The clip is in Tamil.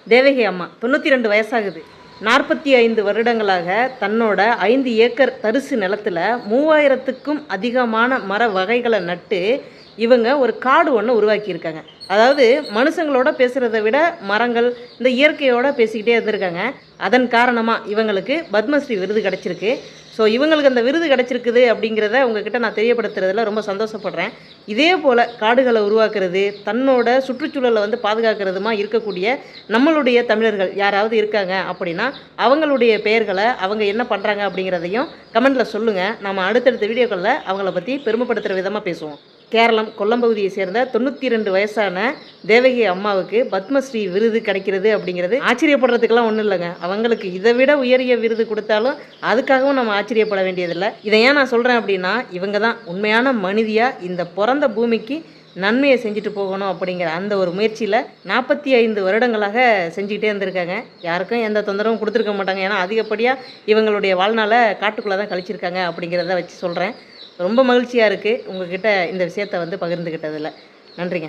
தேவகி அம்மா 92 வயசாகுது. 45 வருடங்களாக தன்னோட 5 ஏக்கர் தரிசு நிலத்தில் 3000க்கும் அதிகமான மர வகைகளை நட்டு இவங்க ஒரு காடு ஒன்று உருவாக்கியிருக்காங்க. அதாவது மனுஷங்களோட பேசுகிறத விட மரங்கள் இந்த இயற்கையோடு பேசிக்கிட்டே இருந்திருக்காங்க. அதன் காரணமாக இவங்களுக்கு பத்மஸ்ரீ விருது கிடச்சிருக்கு. ஸோ இவங்களுக்கு அந்த விருது கிடச்சிருக்குது அப்படிங்கிறத உங்ககிட்ட நான் தெரியப்படுத்துறதுல ரொம்ப சந்தோஷப்படுறேன். இதே போல் காடுகளை உருவாக்குறது, தன்னோட சுற்றுச்சூழலை பாதுகாக்கிறதுமா இருக்கக்கூடிய நம்மளுடைய தமிழர்கள் யாராவது இருக்காங்க அப்படின்னா அவங்களுடைய பெயர்களை அவங்க என்ன பண்ணுறாங்க அப்படிங்கிறதையும் கமெண்டில் சொல்லுங்கள். நம்ம அடுத்தடுத்த வீடியோக்களில் அவங்கள பற்றி பெருமைப்படுத்துகிற விதமாக பேசுவோம். கேரளம் கொல்லம் பகுதியை சேர்ந்த 92 வயசான தேவகி அம்மாவுக்கு பத்மஸ்ரீ விருது கிடைக்கிறது அப்படிங்கிறது ஆச்சரியப்படுறதுக்கெல்லாம் ஒன்றும் இல்லைங்க. அவங்களுக்கு இதை விட உயரிய விருது கொடுத்தாலும் அதுக்காகவும் நம்ம ஆச்சரியப்பட வேண்டியதில்லை. இதை ஏன் நான் சொல்கிறேன் அப்படின்னா, இவங்க தான் உண்மையான மனிதியாக இந்த பிறந்த பூமிக்கு நன்மையை செஞ்சுட்டு போகணும் அப்படிங்கிற அந்த ஒரு முயற்சியில் 45 வருடங்களாக செஞ்சுக்கிட்டே இருந்திருக்காங்க. யாருக்கும் எந்த தொந்தரவும் கொடுத்துருக்க மாட்டாங்க. ஏன்னா அதிகப்படியாக இவங்களுடைய வாழ்நாளை காட்டுக்குள்ளே தான் கழிச்சிருக்காங்க அப்படிங்கிறத வச்சு சொல்கிறேன். ரொம்ப மகிழ்ச்சியாக இருக்குது உங்ககிட்ட இந்த விஷயத்தை பகிர்ந்துக்கிட்டதில். நன்றிங்க.